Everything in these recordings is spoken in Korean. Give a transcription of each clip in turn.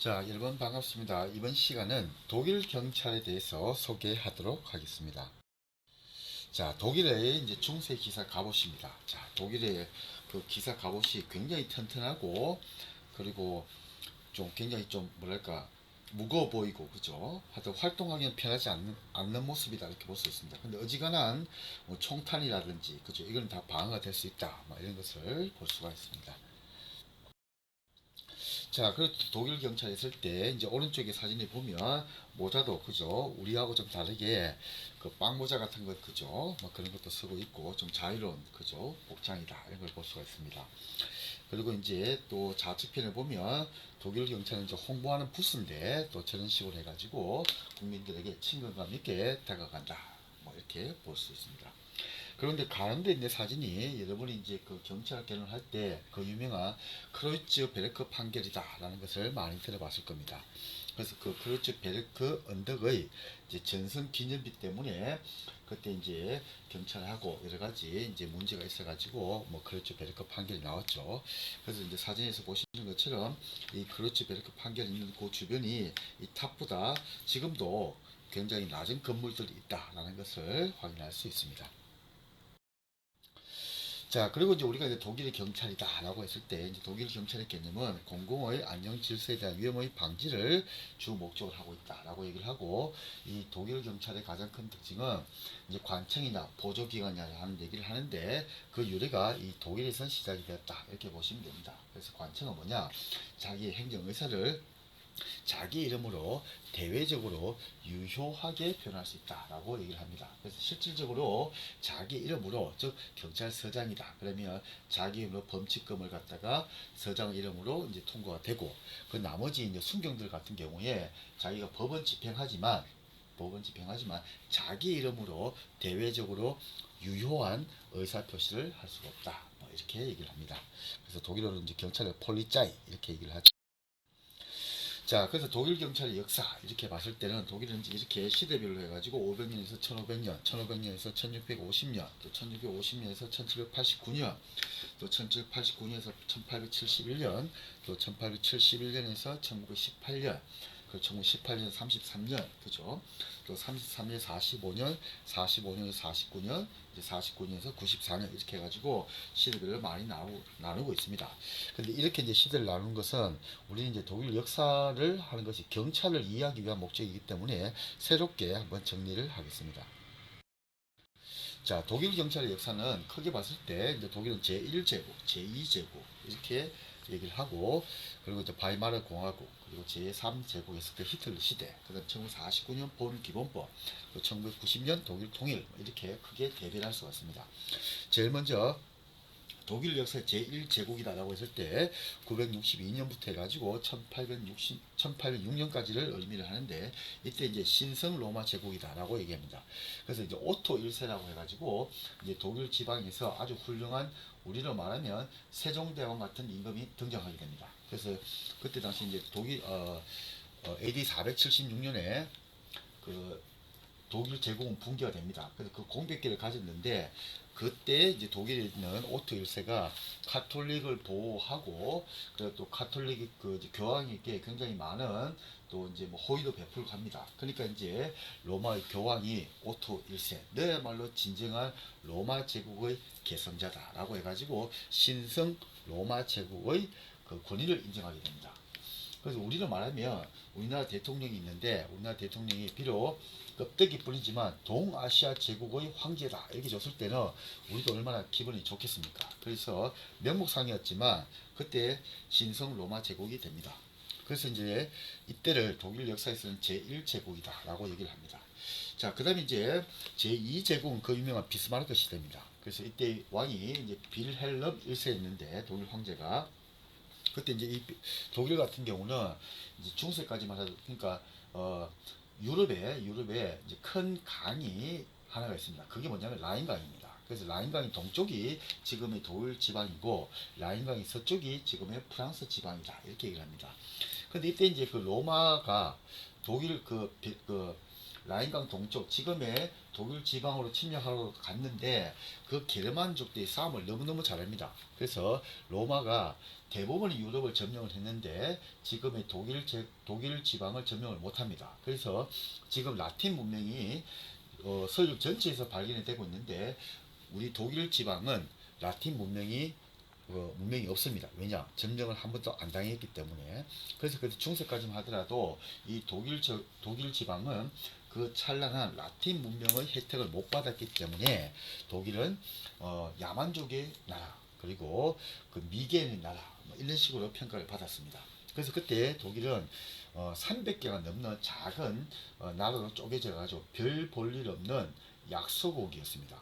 자, 여러분 반갑습니다. 이번 시간은 독일 경찰에 대해서 소개하도록 하겠습니다. 자, 독일의 이제 중세 기사 갑옷입니다. 자, 독일의 그 기사 갑옷이 굉장히 튼튼하고 그리고 좀 굉장히 좀 뭐랄까 무거워 보이고 그죠? 하여튼 활동하기는 편하지 않는 모습이다 이렇게 볼 수 있습니다. 근데 어지간한 뭐 총탄이라든지 그죠? 이건 다 방어가 될 수 있다. 뭐 이런 것을 볼 수가 있습니다. 자, 그 독일 경찰에 있을 때 이제 오른쪽에 사진을 보면 모자도 그죠? 우리하고 좀 다르게 그 빵모자 같은 것 그죠? 뭐 그런 것도 쓰고 있고 좀 자유로운 그죠? 복장이다 이런 걸 볼 수가 있습니다. 그리고 이제 또 좌측편을 보면 독일 경찰은 이제 홍보하는 부스인데 또 저런 식으로 해가지고 국민들에게 친근감 있게 다가간다. 뭐 이렇게 볼 수 있습니다. 그런데 가운데 있는 사진이 여러분이 이제 그 경찰 견을 할 때 그 유명한 크로이츠 베르크 판결이다라는 것을 많이 들어봤을 겁니다. 그래서 그 크로이츠 베르크 언덕의 이제 전선 기념비 때문에 그때 이제 경찰하고 여러 가지 이제 문제가 있어가지고 뭐 크로이츠 베르크 판결이 나왔죠. 그래서 이제 사진에서 보시는 것처럼 이 크로이츠 베르크 판결이 있는 그 주변이 이 탑보다 지금도 굉장히 낮은 건물들이 있다라는 것을 확인할 수 있습니다. 자, 그리고 이제 우리가 이제 독일의 경찰이다라고 했을 때, 이제 독일 경찰의 개념은 공공의 안녕 질서에 대한 위험의 방지를 주 목적으로 하고 있다라고 얘기를 하고, 이 독일 경찰의 가장 큰 특징은 이제 관청이나 보조기관이라는 얘기를 하는데, 그 유래가 이 독일에서 시작이 되었다. 이렇게 보시면 됩니다. 그래서 관청은 뭐냐? 자기의 행정 의사를 자기 이름으로 대외적으로 유효하게 표현할 수 있다라고 얘기를 합니다. 그래서 실질적으로 자기 이름으로 즉 경찰서장이다. 그러면 자기 이름으로 범칙금을 갖다가 서장 이름으로 이제 통과가 되고 그 나머지 이제 순경들 같은 경우에 자기가 법은 집행하지만 자기 이름으로 대외적으로 유효한 의사 표시를 할 수가 없다. 뭐 이렇게 얘기를 합니다. 그래서 독일어로 이제 경찰을 폴리짜이 이렇게 얘기를 하죠. 자, 그래서 독일 경찰의 역사 이렇게 봤을 때는 독일은 이제 이렇게 시대별로 해가지고 500년에서 1500년, 1500년에서 1650년, 또 1650년에서 1789년, 또 1789년에서 1871년, 또 1871년에서 1918년, 그 1918년 33년, 그죠? 또 33년 45년, 45년에서 49년, 이제 49년에서 94년 이렇게 해가지고 시대별로 많이 나누고 있습니다. 근데 이렇게 이제 시대를 나누는 것은 우리는 이제 독일 역사를 하는 것이 경찰을 이해하기 위한 목적이기 때문에 새롭게 한번 정리를 하겠습니다. 자, 독일 경찰의 역사는 크게 봤을 때 이제 독일은 제1제국, 제2제국 이렇게 얘기를 하고 그리고 이제 바이마르 공화국 그리고 제3제국 했을 때 히틀러 시대 그다음 1949년 본 기본법 1990년 독일 통일 이렇게 크게 대별할 수가 있습니다. 제일 먼저 독일 역사 제1제국이다라고 했을 때 962년부터 해가지고 1806년까지를 의미를 하는데 이때 이제 신성 로마 제국이다라고 얘기합니다. 그래서 이제 오토 1세라고 해가지고 이제 독일 지방에서 아주 훌륭한 우리로 말하면 세종대왕 같은 임금이 등장하게 됩니다. 그래서 그때 당시 이제 독일 AD 476년에 그 독일 제국은 붕괴가 됩니다. 그래서 그 공백기를 가졌는데 그때 이제 독일에 있는 오토 1세가 카톨릭을 보호하고 그리고 또 카톨릭 그 교황에게 굉장히 많은 또 이제 뭐 호의도 베풀고 합니다. 그러니까 이제 로마의 교황이 오토 1세 너야말로 진정한 로마 제국의 개성자다라고 해가지고 신성 로마 제국의 그 권위를 인정하게 됩니다. 그래서 우리는 말하면 우리나라 대통령이 있는데 우리나라 대통령이 비록 껍데기뿐이지만 동아시아 제국의 황제다 이렇게 줬을 때는 우리도 얼마나 기분이 좋겠습니까? 그래서 명목상이었지만 그때 신성 로마 제국이 됩니다. 그래서 이제 이때를 독일 역사에서는 제1제국이다 라고 얘기를 합니다. 자, 그 다음에 이제 제2제국은 그 유명한 비스마르크 시대입니다. 그래서 이때 왕이 이제 빌헬름 1세였는데 독일 황제가 그때 이제 이 독일 같은 경우는 이제 중세까지만 해도 그러니까 어 유럽에 이제 큰 강이 하나가 있습니다. 그게 뭐냐면 라인강입니다. 그래서 라인강이 동쪽이 지금의 독일 지방이고 라인강이 서쪽이 지금의 프랑스 지방이다 이렇게 얘기를 합니다. 근데 이때 이제 그 로마가 독일 그 라인강 동쪽 지금의 독일 지방으로 침략하러 갔는데 그 게르만족들이 싸움을 너무너무 잘합니다. 그래서 로마가 대부분의 유럽을 점령을 했는데 지금의 독일 지방을 점령을 못합니다. 그래서 지금 라틴 문명이 서유럽 전체에서 발견이 되고 있는데 우리 독일 지방은 라틴 문명이 없습니다. 왜냐? 점령을 한 번도 안 당했기 때문에. 그래서 중세까지만 하더라도 이 독일 지방은 그 찬란한 라틴 문명의 혜택을 못 받았기 때문에 독일은 야만족의 나라 그리고 그 미개의 나라 뭐 이런 식으로 평가를 받았습니다. 그래서 그때 독일은 300개가 넘는 작은 나라로 쪼개져 가지고 별 볼 일 없는 약소국이었습니다.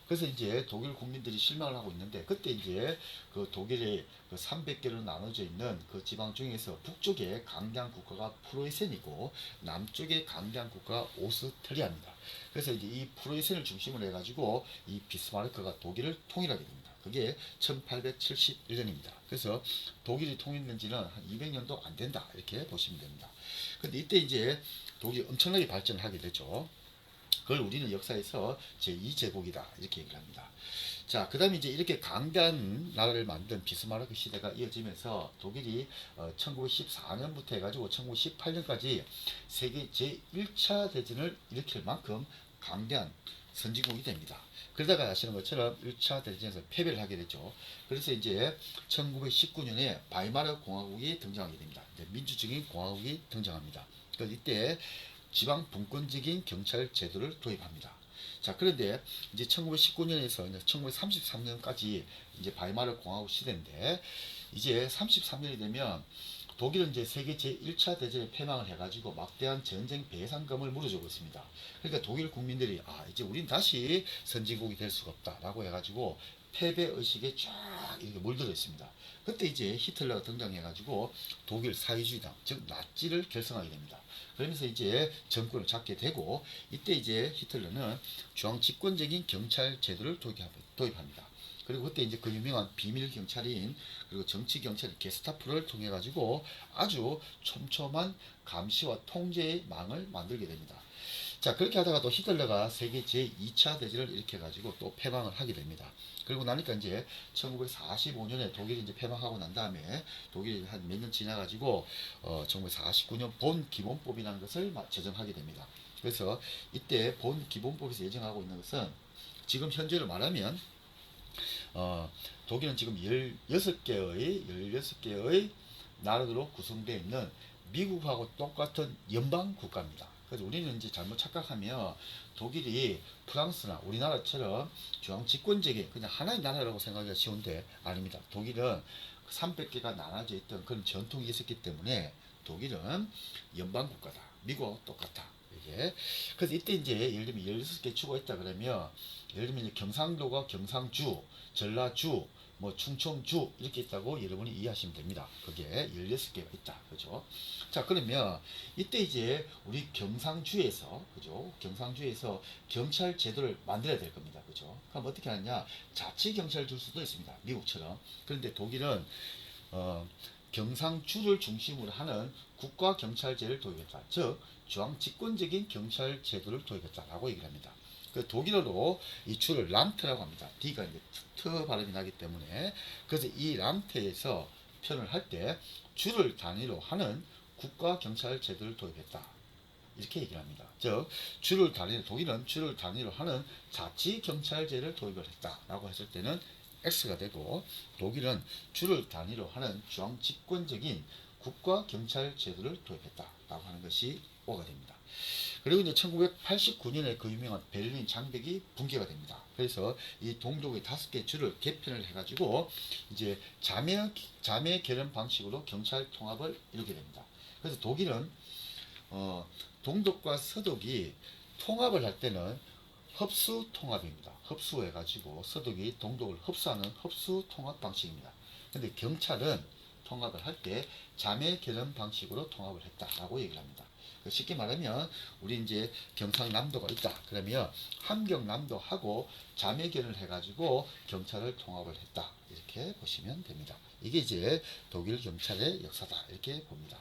그래서 이제 독일 국민들이 실망을 하고 있는데 그때 이제 그 독일의 그 300개로 나눠져 있는 그 지방 중에서 북쪽에 강대한 국가가 프로이센이고 남쪽에 강대한 국가가 오스트리아입니다. 그래서 이제 이 프로이센을 중심으로 해가지고 이 비스마르크가 독일을 통일하게 됩니다. 그게 1871년입니다. 그래서 독일이 통일된 지는 한 200년도 안 된다 이렇게 보시면 됩니다. 근데 이때 이제 독일이 엄청나게 발전을 하게 되죠. 그걸 우리는 역사에서 제2제국이다 이렇게 얘기를 합니다. 자, 그 다음에 이제 이렇게 강대한 나라를 만든 비스마르크 시대가 이어지면서 독일이 1914년부터 해가지고 1918년까지 세계 제1차 대전을 일으킬 만큼 강대한 선진국이 됩니다. 그러다가 아시는 것처럼 1차 대전에서 패배를 하게 되죠. 그래서 이제 1919년에 바이마르 공화국이 등장하게 됩니다. 민주적인 공화국이 등장합니다. 그래서 이때 지방 분권적인 경찰 제도를 도입합니다. 자, 그런데 이제 1919년에서 1933년까지 이제 바이마르 공화국 시대인데 이제 33년이 되면 독일은 이제 세계 제1차 대전에 패망을 해가지고 막대한 전쟁 배상금을 물어주고 있습니다. 그러니까 독일 국민들이 이제 우린 다시 선진국이 될 수가 없다라고 해가지고 패배 의식에 쫙 이렇게 물들어 있습니다. 그때 이제 히틀러가 등장해가지고 독일 사회주의당 즉 나치를 결성하게 됩니다. 그러면서 이제 정권을 잡게 되고 이때 이제 히틀러는 중앙 집권적인 경찰 제도를 도입합니다. 그리고 그때 이제 그 유명한 비밀 경찰인 그리고 정치 경찰 게스타포를 통해 가지고 아주 촘촘한 감시와 통제의 망을 만들게 됩니다. 자, 그렇게 하다가 또 히틀러가 세계 제2차 대전을 일으켜 가지고 또 패망을 하게 됩니다. 그리고 나니까 이제 1945년에 독일이 이제 패망하고 난 다음에 독일이 한 몇 년 지나 가지고 1949년 본 기본법이라는 것을 제정하게 됩니다. 그래서 이때 본 기본법에서 예정하고 있는 것은 지금 현재로 말하면 독일은 지금 16개의 나라로 구성되어 있는 미국하고 똑같은 연방 국가입니다. 그래서 우리는 이제 잘못 착각하면 독일이 프랑스나 우리나라처럼 중앙 집권적인 그냥 하나의 나라라고 생각하기가 쉬운데 아닙니다. 독일은 300개가 나눠져 있던 그런 전통이 있었기 때문에 독일은 연방 국가다. 미국하고 똑같다. 이게 그래서 이때 이제 예를 들면 16개 주가 있다 그러면 예를 들면 경상도가 경상주, 전라주, 뭐 충청주 이렇게 있다고 여러분이 이해하시면 됩니다. 그게 16개가 있다. 그죠? 자, 그러면 이때 이제 우리 경상주에서 그죠? 경상주에서 경찰 제도를 만들어야 될 겁니다. 그죠? 그럼 어떻게 하느냐? 자치 경찰 줄 수도 있습니다. 미국처럼. 그런데 독일은 경상주를 중심으로 하는 국가 경찰제를 도입했다. 즉 중앙 집권적인 경찰 제도를 도입했다라고 얘기를 합니다. 그 독일어로 이 주를 란트라고 합니다. D가 이제 트 발음이 나기 때문에 그래서 이 란트에서 표현을 할 때 주를 단위로 하는 국가 경찰 제도를 도입했다. 이렇게 얘기를 합니다. 즉 독일은 주를 단위로 하는 자치 경찰제를 도입을 했다라고 했을 때는 X가 되고 독일은 주를 단위로 하는 중앙 집권적인 국가 경찰 제도를 도입했다라고 하는 것이 O가 됩니다. 그리고 이제 1989년에 그 유명한 베를린 장벽이 붕괴가 됩니다. 그래서 이 동독의 5개 주를 개편을 해가지고 이제 자매 결연 방식으로 경찰 통합을 이루게 됩니다. 그래서 독일은 동독과 서독이 통합을 할 때는 흡수 통합입니다. 흡수해가지고 서독이 동독을 흡수하는 흡수 통합 방식입니다. 근데 경찰은 통합을 할 때 자매 결연 방식으로 통합을 했다라고 얘기를 합니다. 쉽게 말하면 우리 이제 경상남도가 있다. 그러면 함경남도하고 자매결을 해가지고 경찰을 통합을 했다. 이렇게 보시면 됩니다. 이게 이제 독일 경찰의 역사다. 이렇게 봅니다.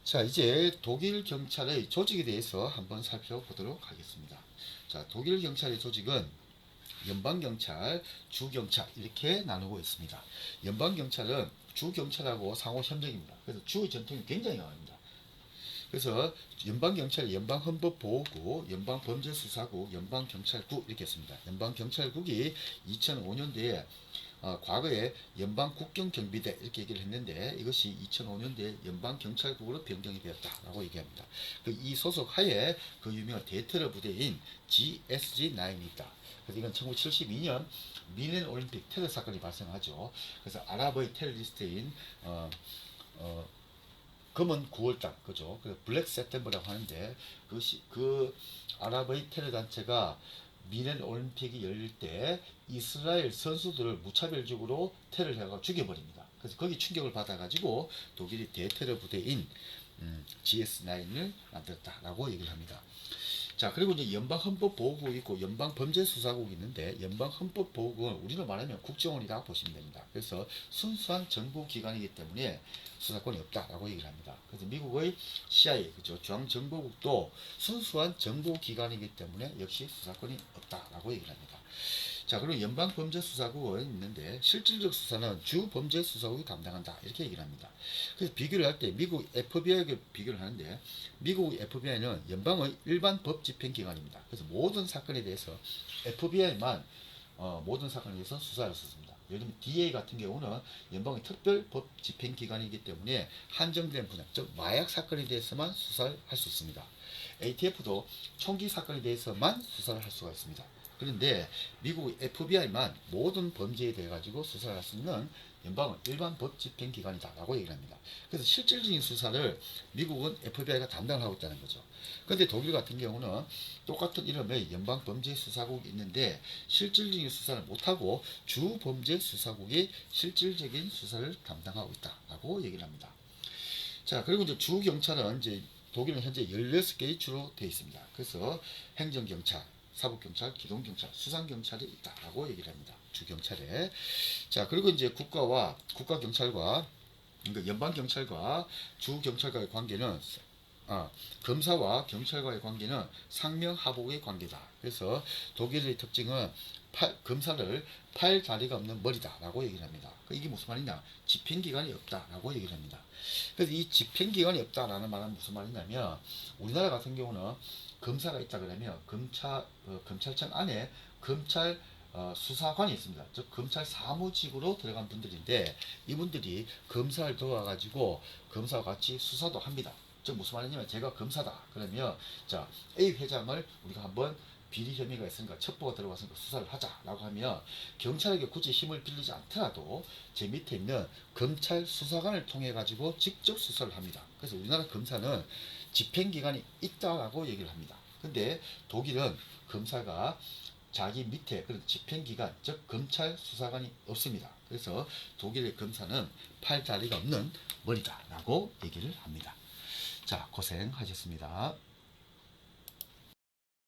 자, 이제 독일 경찰의 조직에 대해서 한번 살펴보도록 하겠습니다. 자, 독일 경찰의 조직은 연방경찰, 주경찰 이렇게 나누고 있습니다. 연방경찰은 주경찰하고 상호 협력입니다. 그래서 주의 전통이 굉장히 강합니다. 그래서 연방경찰, 연방헌법보호구, 연방범죄수사국, 연방경찰국 이렇게 했습니다. 연방경찰국이 2005년도에 과거에 연방국경경비대 이렇게 얘기를 했는데 이것이 2005년도에 연방경찰국으로 변경이 되었다라고 얘기합니다. 이 소속 하에 그 유명한 대테러 부대인 GSG9이 있다. 그래서 이건 1972년 미넨 올림픽 테러 사건이 발생하죠. 그래서 아랍의 테러리스트인 검은 9월달 그죠? 그 블랙 세템버라고 하는데 그 아랍의 테러 단체가 미넨 올림픽이 열릴 때 이스라엘 선수들을 무차별적으로 테러를 해가 죽여버립니다. 그래서 거기 충격을 받아가지고 독일이 대테러 부대인 GS9을 만들었다라고 얘기를 합니다. 자, 그리고 이제 연방헌법보호국이 있고 연방범죄수사국이 있는데 연방헌법보호국은 우리로 말하면 국정원이다 보시면 됩니다. 그래서 순수한 정보기관이기 때문에 수사권이 없다라고 얘기를 합니다. 그래서 미국의 CIA, 그죠? 중앙정보국도 순수한 정보기관이기 때문에 역시 수사권이 없다라고 얘기를 합니다. 자, 그리고 연방범죄수사국은 있는데 실질적 수사는 주범죄수사국이 담당한다 이렇게 얘기를 합니다. 그래서 비교를 할 때 미국 FBI하고 비교를 하는데 미국 FBI는 연방의 일반 법 집행기관입니다. 그래서 모든 사건에 대해서 FBI만 모든 사건에 대해서 수사를 했습니다. 예를 들면 DA 같은 경우는 연방의 특별 법 집행기관이기 때문에 한정된 분야, 즉 마약 사건에 대해서만 수사를 할 수 있습니다. ATF도 총기 사건에 대해서만 수사를 할 수가 있습니다. 그런데 미국 FBI만 모든 범죄에 대해 가지고 수사를 할 수 있는 연방은 일반 법 집행 기관이다라고 얘기를 합니다. 그래서 실질적인 수사를 미국은 FBI가 담당을 하고 있다는 거죠. 그런데 독일 같은 경우는 똑같은 이름의 연방 범죄 수사국이 있는데 실질적인 수사를 못하고 주 범죄 수사국이 실질적인 수사를 담당하고 있다라고 얘기를 합니다. 자, 그리고 이제 주 경찰은 이제 독일은 현재 16개의 주로 되어 있습니다. 그래서 행정경찰, 사법경찰, 기동경찰, 수상경찰이 있다라고 얘기를 합니다. 주경찰에. 자, 그리고 이제 국가경찰과, 그러니까 연방경찰과 주경찰과의 관계는, 검사와 경찰과의 관계는 상명하복의 관계다. 그래서 독일의 특징은 검사를 팔 다리가 없는 머리다라고 얘기를 합니다. 이게 무슨 말이냐? 집행기관이 없다라고 얘기를 합니다. 그래서 이 집행기관이 없다라는 말은 무슨 말이냐면 우리나라 같은 경우는 검사가 있다 그러면 검찰청 안에 검찰 수사관이 있습니다. 즉 검찰 사무직으로 들어간 분들인데 이분들이 검사를 도와가지고 검사와 같이 수사도 합니다. 즉 무슨 말이냐면 제가 검사다 그러면 자 A 회장을 우리가 한번 비리 혐의가 있으니까 첩보가 들어왔으니까 수사를 하자라고 하면 경찰에게 굳이 힘을 빌리지 않더라도 제 밑에 있는 검찰 수사관을 통해 가지고 직접 수사를 합니다. 그래서 우리나라 검사는 집행기관이 있다라고 얘기를 합니다. 근데 독일은 검사가 자기 밑에 그런 집행기관, 즉 검찰 수사관이 없습니다. 그래서 독일의 검사는 팔다리가 없는 머리다라고 얘기를 합니다. 자, 고생하셨습니다.